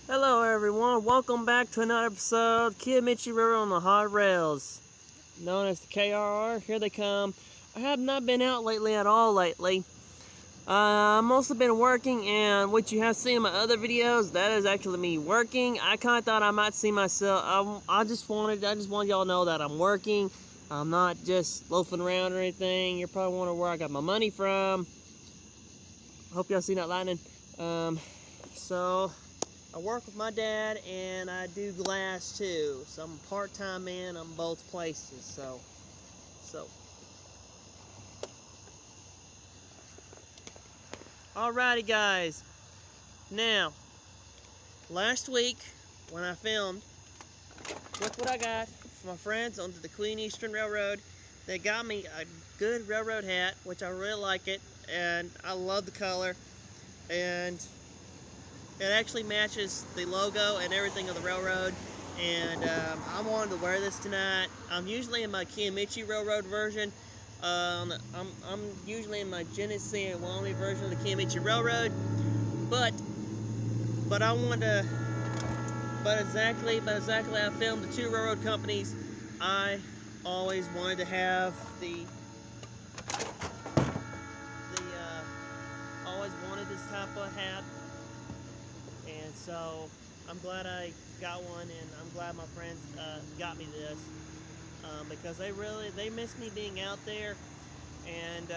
Hello everyone, welcome back to another episode of Kiamichi Railroad on the Hot Rails, known as the KRR. Here they come. I have not been out lately at all lately. I've mostly been working, and what you have seen in my other videos, that is actually me working. I kind of thought I might see myself. I just wanted y'all to know that I'm working. I'm not just loafing around or anything. You're probably wondering where I got my money from. Hope y'all seen that lightning. So I work with my dad, and I do glass too. So I'm a part-time man on both places. So. Alrighty, guys. Now, last week when I filmed, look what I got from my friends on the Queen Eastern Railroad. They got me a good railroad hat, which I really like it, and I love the color, and it actually matches the logo and everything of the railroad. And I wanted to wear this tonight. I'm usually in my Kiamichi Railroad version. I'm usually in my Genesee and Wyoming version of the Kiamichi Railroad, but I wanted to. But exactly, I filmed the two railroad companies. I always wanted to have always wanted this type of hat, and so I'm glad I got one, and I'm glad my friends got me this. Because they miss me being out there, and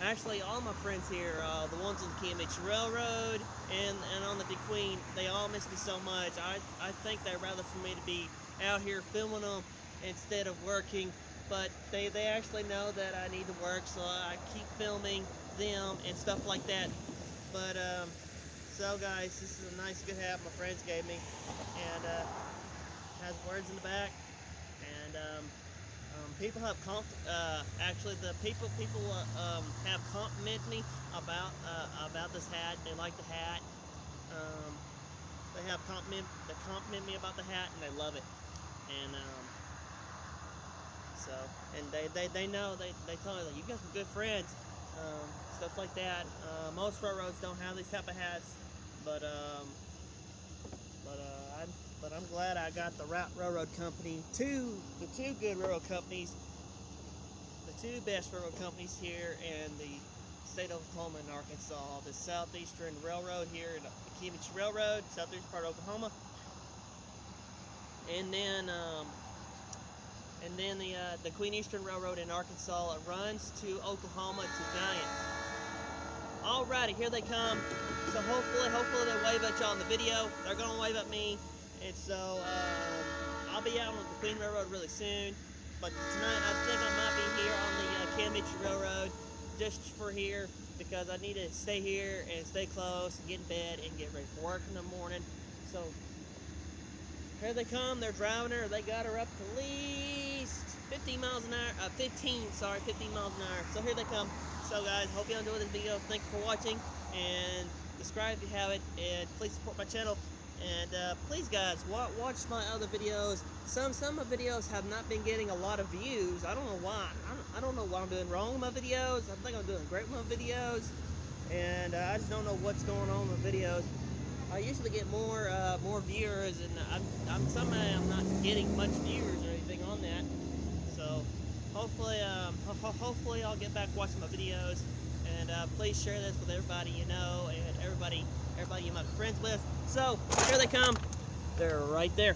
actually all my friends here, the ones on the Kiamichi Railroad and on the Queen, they all miss me so much. I think they'd rather for me to be out here filming them instead of working, but they actually know that I need to work, so I keep filming them and stuff like that. But so guys, this is a nice good hat my friends gave me, and has words in the back. And people have actually the people have complimented me about this hat. They like the hat. They have compliment me about the hat, and they love it. And so, and they know, they tell me that you guys are good friends, stuff like that. Most railroads don't have these type of hats, but I'm glad I got the railroad company, the two good railroad companies, the two best railroad companies here in the state of Oklahoma and Arkansas. The Southeastern Railroad here in the Kiamichi Railroad, southeast part of Oklahoma, and then the Queen Eastern Railroad in Arkansas. It runs to Oklahoma to Giant. Alrighty, here they come. So hopefully they wave at y'all in the video. They're gonna wave at me. And so, I'll be out on the Queen Railroad really soon. But tonight, I think I might be here on the Kiamichi Railroad, just for here, because I need to stay here and stay close and get in bed and get ready for work in the morning. So, here they come. They're driving her. They got her up to at least 15 miles an hour. 15 miles an hour. So, here they come. So, guys, hope you enjoyed this video. Thank you for watching. And subscribe if you haven't. And please support my channel. And please, guys, watch my other videos. Some of my videos have not been getting a lot of views. I don't know why. I don't know what I'm doing wrong with my videos. I think I'm doing great with my videos, and I just don't know what's going on with videos. I usually get more viewers, and I'm not getting much viewers or anything on that. So hopefully I'll get back watching my videos. And please share this with everybody you know, and everybody you might be friends with. So, here they come. They're right there.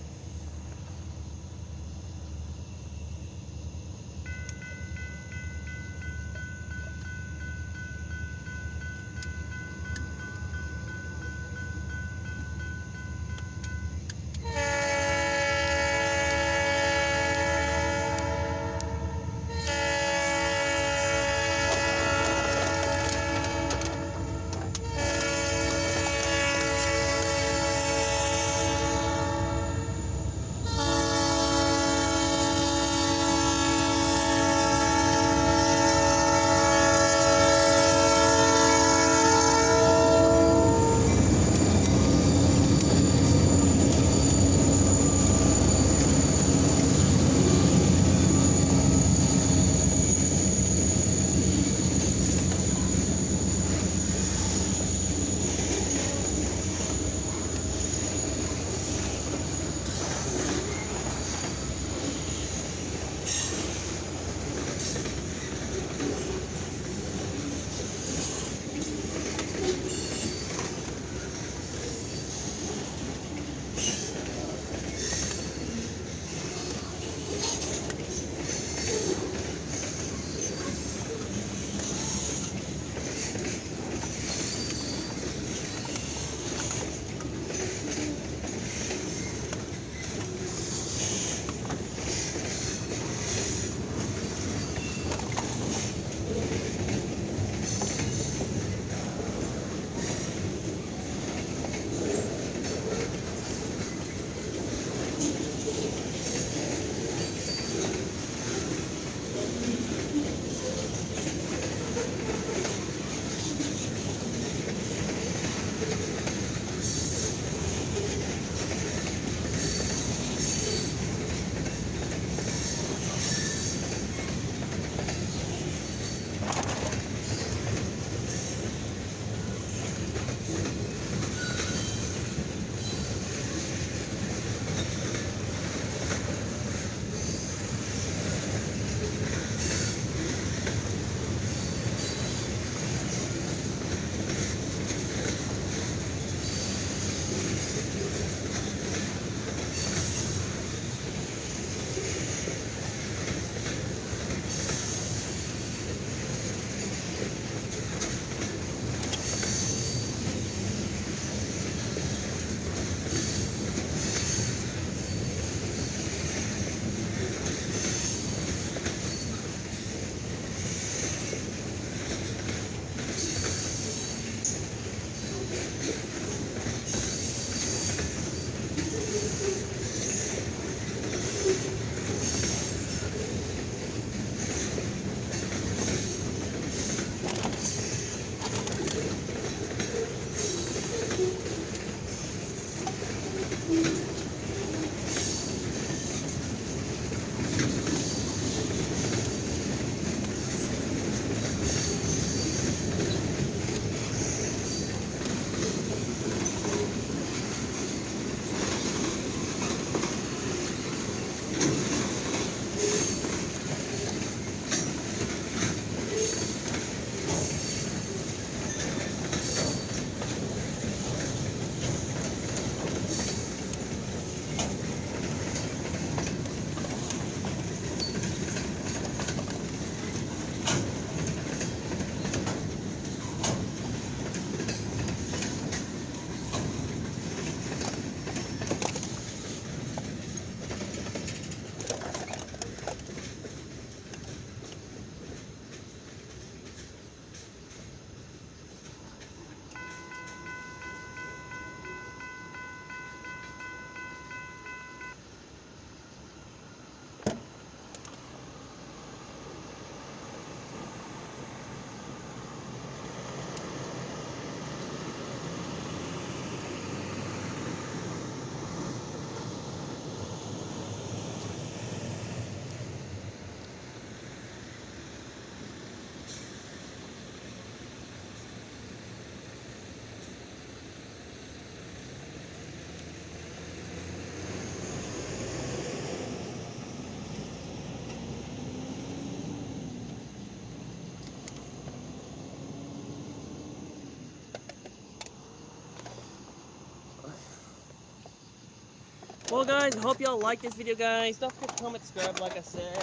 Well, guys, I hope y'all like this video, guys. Don't forget to comment, subscribe, like I said.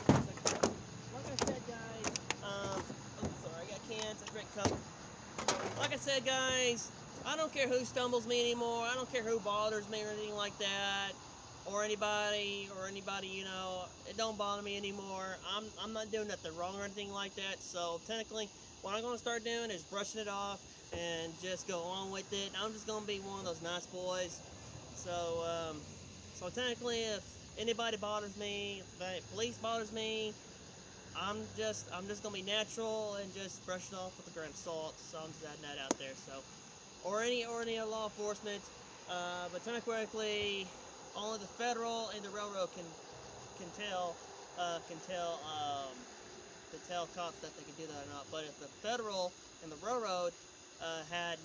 Guys, sorry, I got cans, I drink cup. Like I said, guys, I don't care who stumbles me anymore. I don't care who bothers me or anything like that, or anybody, you know. It don't bother me anymore. I'm not doing nothing wrong or anything like that. So technically, what I'm gonna start doing is brushing it off and just go on with it. I'm just gonna be one of those nice boys. So technically, if anybody bothers me, if the police bothers me, I'm just gonna be natural and just brush it off with a grain of salt. So I'm just adding that out there. So, or any law enforcement, but technically, only the federal and the railroad can tell to tell cops that they can do that or not. But if the federal and the railroad had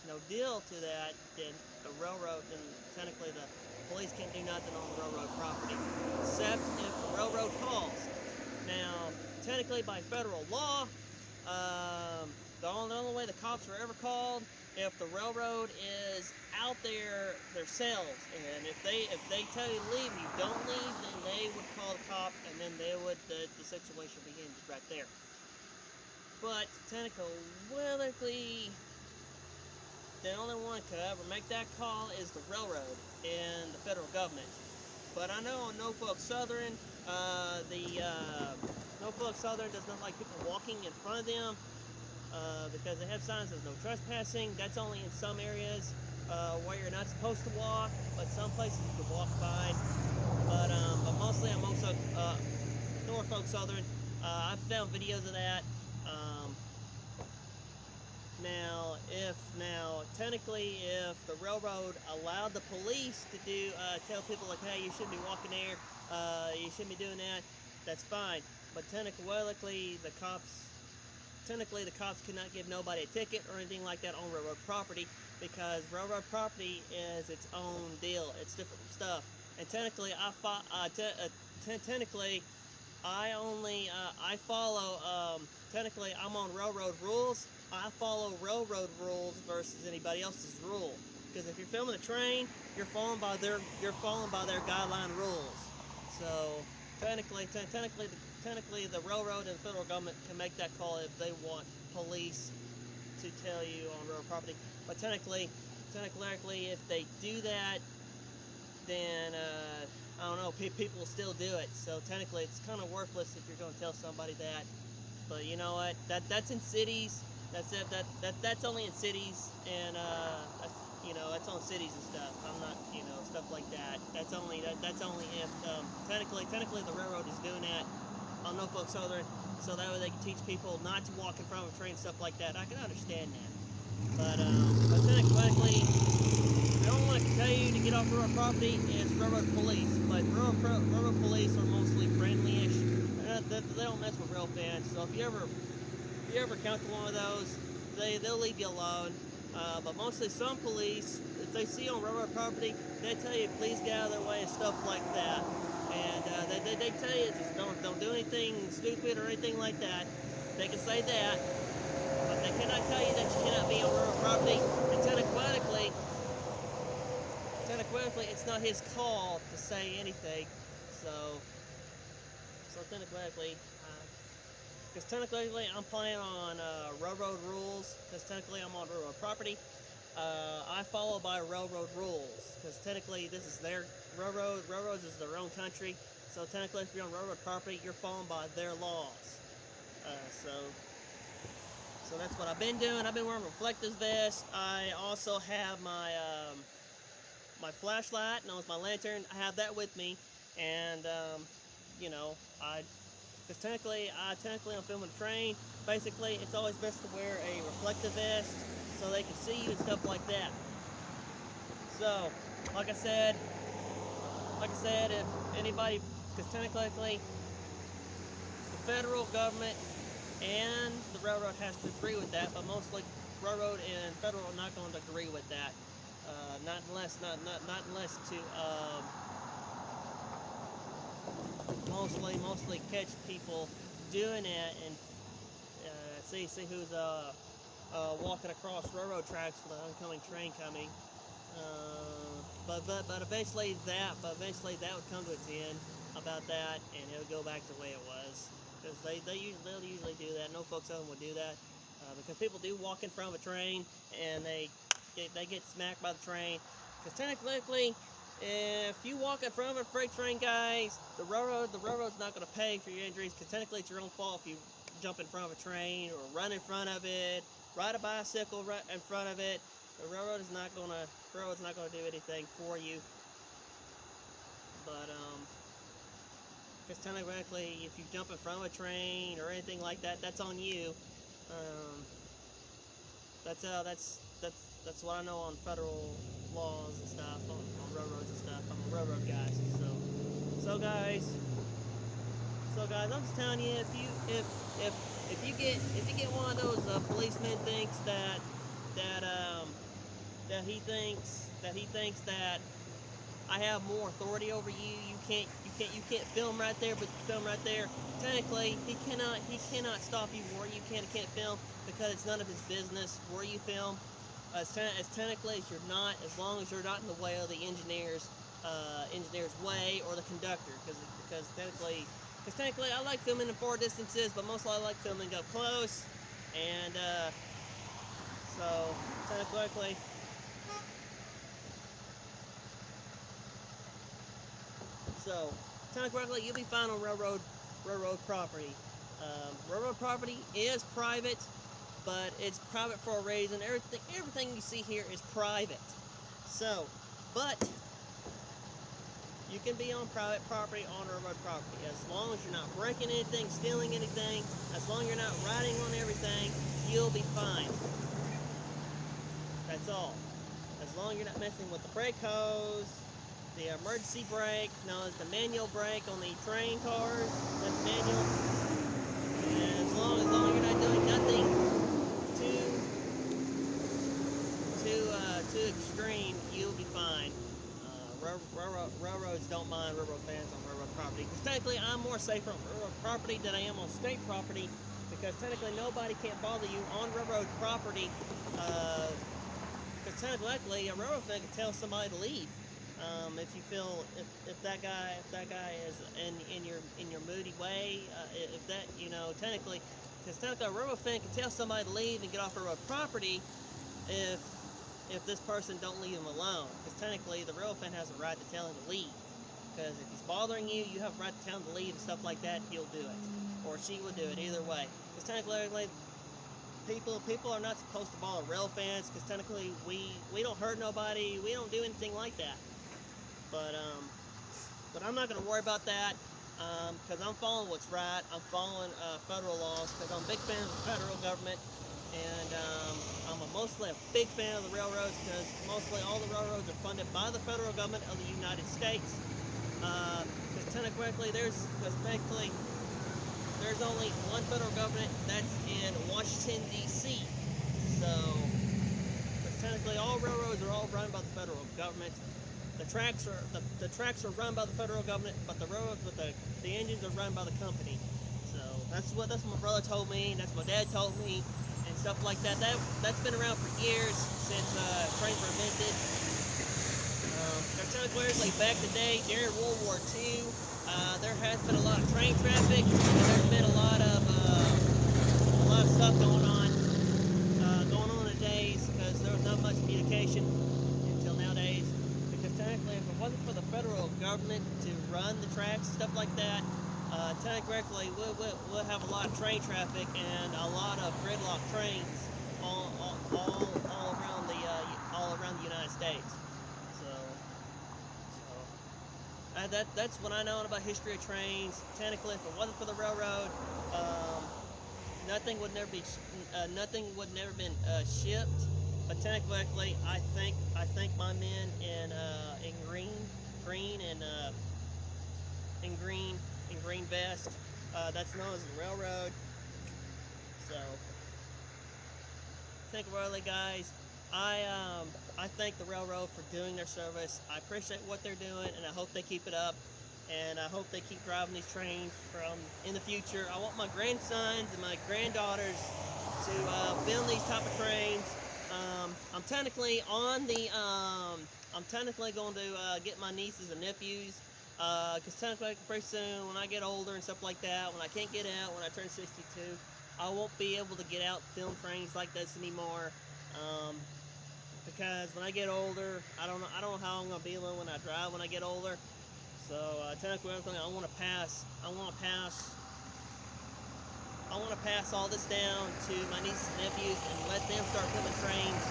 no deal to that, then the railroad, then technically the police can't do nothing on the railroad property, except if the railroad calls. Now, technically by federal law, the only way the cops are ever called if the railroad is out there themselves, and if they tell you to leave, you don't leave, then they would call the cops, and then they would the situation begins right there. But technically, the only one could ever make that call is the railroad and the federal government. But I know on Norfolk Southern, Norfolk Southern does not like people walking in front of them because they have signs that says no trespassing. That's only in some areas where you're not supposed to walk, but some places you can walk fine. But mostly I'm also Norfolk Southern. I've found videos of that. Technically, if the railroad allowed the police to tell people like, hey, you shouldn't be walking there, you shouldn't be doing that, that's fine. But technically, the cops cannot give nobody a ticket or anything like that on railroad property, because railroad property is its own deal. It's different stuff. And technically, I follow. Technically, I'm on railroad rules. I follow railroad rules versus anybody else's rule. Because if you're filming a train, you're following by their guideline rules. So technically, the railroad and the federal government can make that call if they want police to tell you on railroad property. But technically, if they do that, then I don't know, people will still do it. So technically, it's kind of worthless if you're going to tell somebody that. But you know what? That's in cities. That's it. That's only in cities, and that's on cities and stuff. I'm not, stuff like that. That's only if technically the railroad is doing that on Norfolk Southern, so that way they can teach people not to walk in front of a train and stuff like that. I can understand that. But technically, the only one I can tell you to get off railroad property is railroad police. But railroad police are mostly friendly-ish. They don't mess with rail fans. So if you ever encounter one of those, they'll leave you alone. But mostly some police, if they see you on railroad property, they tell you please get out of their way and stuff like that. And they tell you just don't do anything stupid or anything like that. They can say that, but they cannot tell you that you cannot be on railroad property. And technically, it's not his call to say anything. So technically, because technically I'm playing on railroad rules, because technically I'm on railroad property. I follow by railroad rules, because technically this is their railroad. Railroads is their own country, so technically if you're on railroad property, you're following by their laws. So that's what I've been doing. I've been wearing a reflective vest. I also have my my flashlight, known as my lantern. I have that with me, and because technically I'm filming a train. Basically, it's always best to wear a reflective vest so they can see you and stuff like that. So, like I said, if anybody, because technically the federal government and the railroad has to agree with that, but mostly railroad and federal are not going to agree with that. Not unless mostly catch people doing it and see who's walking across railroad tracks with an oncoming train coming. But eventually that would come to its end about that, and it would go back to the way it was. Because they'll usually do that. No folks home would do that because people do walk in front of a train and they get smacked by the train. Because technically, if you walk in front of a freight train, guys, the railroad's not going to pay for your injuries. Because technically, it's your own fault if you jump in front of a train or run in front of it, ride a bicycle right in front of it. The railroad's not gonna do anything for you. But because technically, if you jump in front of a train or anything like that, that's on you. That's what I know on federal laws and stuff on railroads and stuff. I'm a railroad guy, so guys, I'm just telling you, if you get one of those policemen thinks that he thinks that I have more authority over you. You can't film right there, but you film right there. Technically, he cannot stop you where you can't film because it's none of his business where you film. As technically as you're not, as long as you're not in the way of the engineer's way or the conductor, because technically I like filming in far distances, but mostly I like filming up close, and so technically. So, technically, you'll be fine on railroad property. Railroad property is private, but it's private for a reason. Everything you see here is private. So, but you can be on private property, on railroad property, as long as you're not breaking anything, stealing anything. As long as you're not riding on everything, you'll be fine. That's all. As long as you're not messing with the brake hose. The emergency brake, known as the manual brake on the train cars, that's manual. And as long as you're not doing nothing too extreme, you'll be fine. Railroads don't mind railroad fans on railroad property. Because technically, I'm more safer on railroad property than I am on state property. Because technically, nobody can't bother you on railroad property. Because technically, a railroad fan can tell somebody to leave. If you feel if that guy is in your moody way, if that technically, because technically a railroad fan can tell somebody to leave and get off railroad property if this person don't leave him alone. Because technically the railroad fan has a right to tell him to leave. Because if he's bothering you, you have a right to tell him to leave and stuff like that. He'll do it, or she will do it. Either way. Because technically, people are not supposed to bother rail fans. Because technically we don't hurt nobody. We don't do anything like that. But I'm not going to worry about that because I'm following what's right. I'm following federal laws because I'm a big fan of the federal government, and I'm mostly a big fan of the railroads because mostly all the railroads are funded by the federal government of the United States. Because technically there's only one federal government that's in Washington, D.C. So technically all railroads are all run by the federal government. The tracks are run by the federal government, but the engines are run by the company. So that's what my brother told me, that's what my dad told me, and stuff like that. That's been around for years since trains were invented. Technically, back in the day during World War II, there has been a lot of train traffic, and there's been a lot of stuff going on nowadays because there was not much communication until nowadays. Technically, if it wasn't for the federal government to run the tracks and stuff like that, technically we'll have a lot of train traffic and a lot of gridlock trains all around the United States. So that's what I know about history of trains. Technically, if it wasn't for the railroad, nothing would never been shipped. But technically, I think my men in green vest, that's known as the railroad. So, really, guys, I thank the railroad for doing their service. I appreciate what they're doing, and I hope they keep it up. And I hope they keep driving these trains in the future. I want my grandsons and my granddaughters to build these type of trains. I'm technically on the technically going to get my nieces and nephews, because technically pretty soon when I get older and stuff like that, when I can't get out, when I turn 62, I won't be able to get out and film trains like this anymore. Because when I get older, I don't know how I'm gonna be when I drive when I get older. So technically, I want to pass all this down to my nieces and nephews and let them start filming trains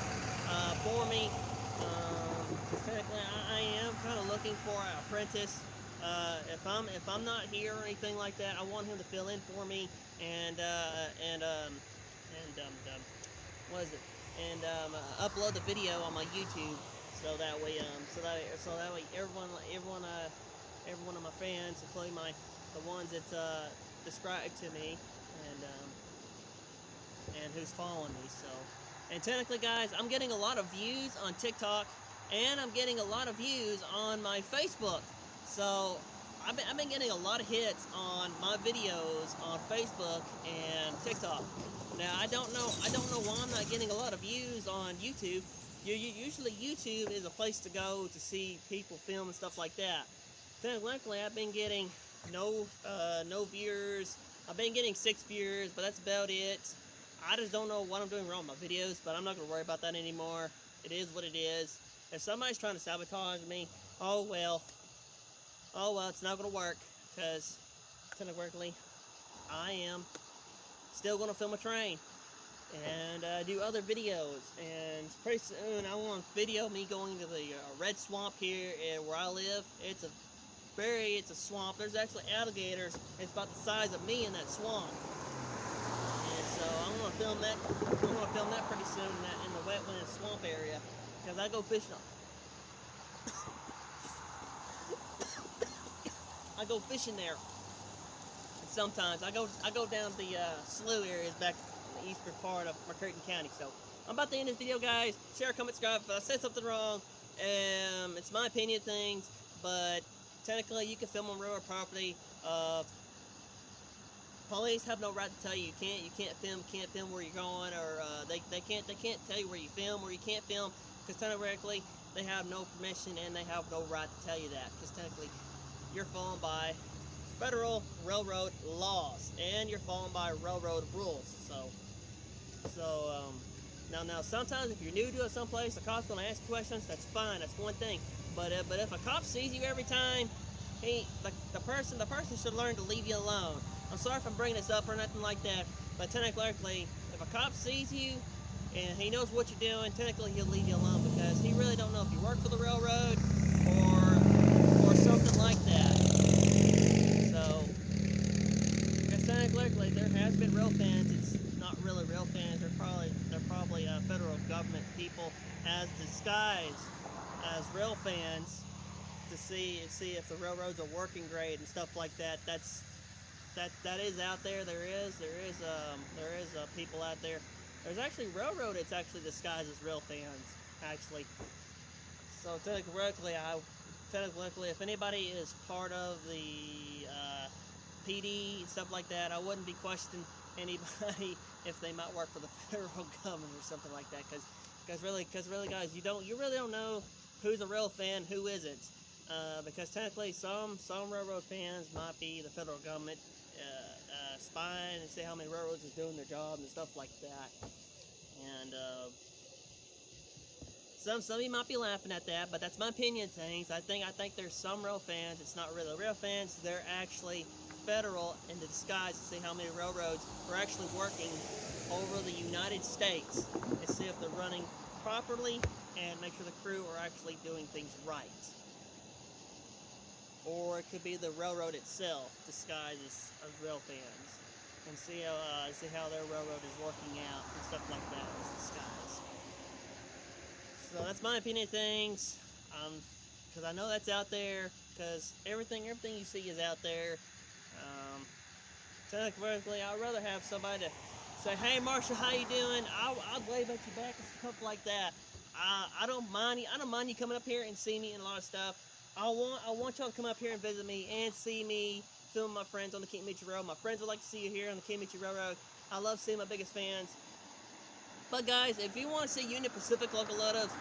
for me. Technically, I am kind of looking for an apprentice. If I'm not here or anything like that, I want him to fill in for me and what is it? And upload the video on my YouTube, so that way everyone of my fans, including the ones that subscribe to me and who's following me. So, and technically, guys, I'm getting a lot of views on TikTok, and I'm getting a lot of views on my Facebook. So I've been getting a lot of hits on my videos on Facebook and TikTok. Now I don't know why I'm not getting a lot of views on YouTube. Usually YouTube is a place to go to see people film and stuff like that. Luckily, I've been getting no viewers. I've been getting 6 viewers, but that's about it. I just don't know what I'm doing wrong with my videos, but I'm not going to worry about that anymore. It is what it is. If somebody's trying to sabotage me, oh well, it's not going to work, because technically I am still going to film a train and do other videos. And pretty soon I want to video me going to the red swamp here where I live. It's a swamp. There's actually alligators. It's about the size of me in that swamp. And so I'm going to film that. I'm going to film that pretty soon in the wetland swamp area, because I go fishing. I go fishing there. And sometimes I go down the slough areas back in the eastern part of McCurtain County. So I'm about to end this video, guys. Share, comment, subscribe. If I said something wrong, it's my opinion things, but technically you can film on railroad property. Police have no right to tell you you can't film where you're going, or they can't tell you where you film or you can't film, because technically they have no permission and they have no right to tell you that, because technically you're following by federal railroad laws and you're following by railroad rules. Now sometimes if you're new to someplace, the cop's gonna ask questions. That's fine. That's one thing. But if a cop sees you every time, the person should learn to leave you alone. I'm sorry if I'm bringing this up or nothing like that, but technically, if a cop sees you and he knows what you're doing, technically he'll leave you alone, because he really don't know if you work for the railroad or something like that. So, because technically there has been rail fans. It's not really rail fans. They're probably federal government people as disguised as rail fans to see if the railroads are working great and stuff like that. That is out there. There is people out there. There's actually railroad. It's actually disguised as rail fans, actually. So technically, if anybody is part of the PD and stuff like that, I wouldn't be questioning anybody if they might work for the federal government or something like that. Because really, guys, you really don't know who's a rail fan, who isn't. Because technically, some railroad fans might be the federal government spying and see how many railroads is doing their job and stuff like that. And some of you might be laughing at that, but that's my opinion of things. I think there's some rail fans. It's not really rail fans. They're actually federal in the disguise to see how many railroads are actually working over the United States and see if they're running properly and make sure the crew are actually doing things right. Or it could be the railroad itself disguised as rail fans, and see how their railroad is working out and stuff like that as disguise. So that's my opinion of things, because I know that's out there, because everything you see is out there. Technically, I'd rather have somebody to say, "Hey, Marshall, how you doing?" I'll wave at you back and stuff like that. I don't mind you coming up here and see me and a lot of stuff. I want y'all to come up here and visit me and see me film my friends on the Kiamichi Railroad. My friends would like to see you here on the Kiamichi Railroad. I love seeing my biggest fans. But guys, if you want to see Union Pacific locomotives,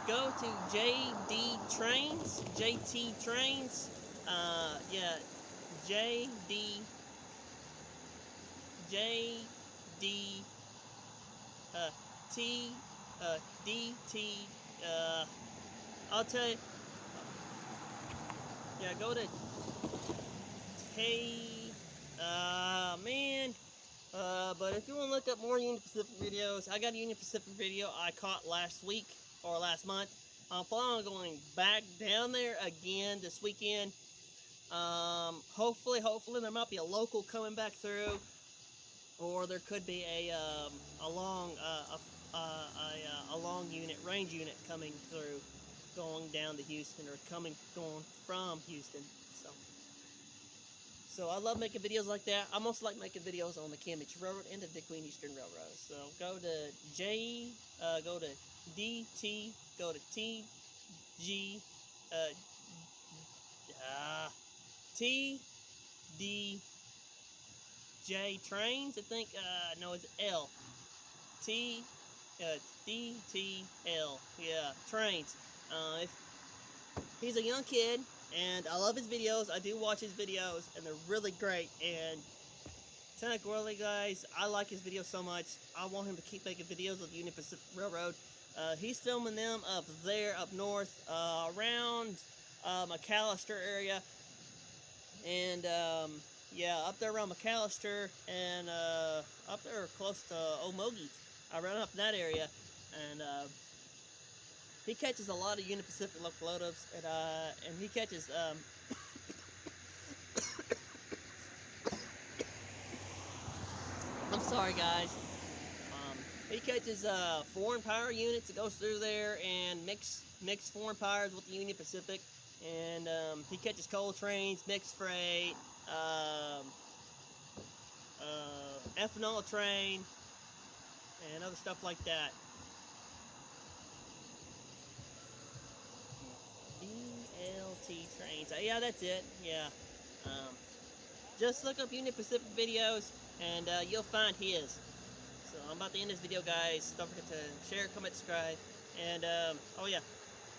go to JT Trains. Yeah, JD T DT. I'll tell you. Yeah, go to man. But if you want to look up more Union Pacific videos, I got a Union Pacific video I caught last week or last month. I'm planning on going back down there again this weekend. Hopefully there might be a local coming back through, or there could be a long unit, range unit coming through, going down to Houston, or going from Houston. So I love making videos like that. I most like making videos on the Kiamichi Railroad and the Queen Eastern Railroad. So go to go to DT, go to TG, TDJ Trains. I think no, it's L T DTL. Yeah, Trains. He's a young kid, and I love his videos. I do watch his videos, and they're really great. And really, guys, I like his videos so much. I want him to keep making videos of the Union Pacific Railroad. He's filming them up there, up north, around McAllister area, and yeah, up there around McAllister, and up there close to Omogie, around up in that area, and he catches a lot of Union Pacific locomotives, and he catches I'm sorry, guys. He catches foreign power units that goes through there and mix foreign powers with the Union Pacific, and he catches coal trains, mixed freight, ethanol train, and other stuff like that. ELT trains. Yeah, that's it. Yeah. Just look up Union Pacific videos, and you'll find his. So I'm about to end this video, guys. Don't forget to share, comment, subscribe, and oh yeah,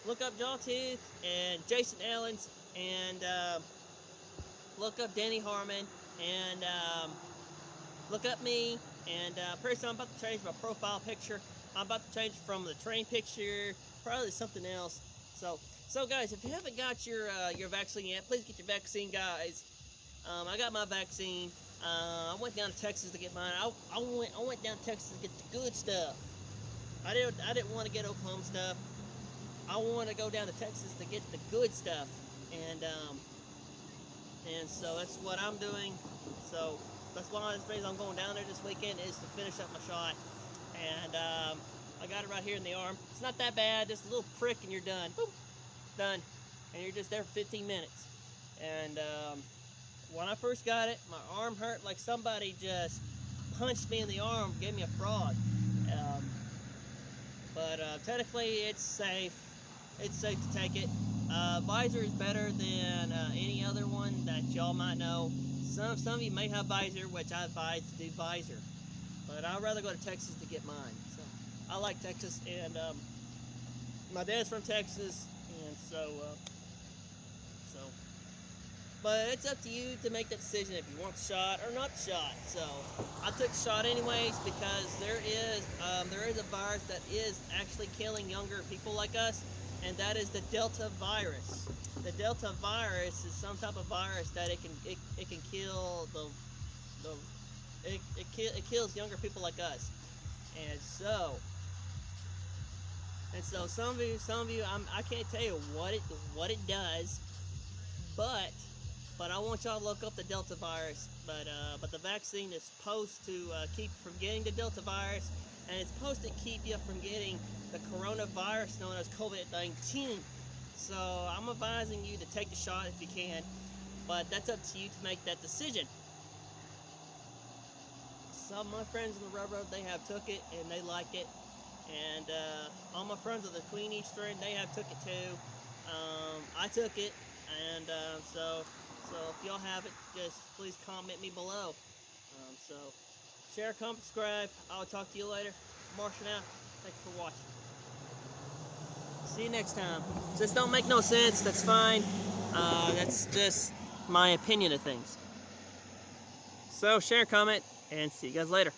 look up Jawtooth and Jason Allens, and look up Danny Harmon, and look up me. And pretty soon I'm about to change my profile picture. I'm about to change from the train picture, probably something else. So guys, if you haven't got your vaccine yet, please get your vaccine, guys. I got my vaccine. I went down to Texas to get mine. I went down to Texas to get the good stuff. I didn't want to get Oklahoma stuff. I wanted to go down to Texas to get the good stuff, and so that's what I'm doing. So that's one of the reasons I'm going down there this weekend, is to finish up my shot. And I got it right here in the arm. It's not that bad, just a little prick and you're done. Boom, done. And you're just there for 15 minutes. And when I first got it, my arm hurt like somebody just punched me in the arm, gave me a frog. But technically, it's safe. It's safe to take it. Visor is better than any other one that y'all might know. Some of you may have visor, which I advise to do visor. But I'd rather go to Texas to get mine. So I like Texas, and my dad's from Texas, and so. But it's up to you to make that decision if you want the shot or not the shot. So I took the shot anyways, because there is a virus that is actually killing younger people like us, and that is the Delta virus. The Delta virus is some type of virus that it can kill it kills younger people like us. And so some of you, I can't tell you what it does, but I want y'all to look up the Delta virus. But the vaccine is supposed to keep you from getting the Delta virus, and it's supposed to keep you from getting the coronavirus known as COVID-19. So I'm advising you to take the shot if you can, but that's up to you to make that decision. Some of my friends in the railroad, they have took it and they like it, and all my friends of the Queen Eastern, they have took it too. I took it, and so if y'all have it, just please comment me below. So share, comment, subscribe. I'll talk to you later. Martian out. Thanks for watching. See you next time. This don't make no sense. That's fine. That's just my opinion of things. So share, comment, and see you guys later.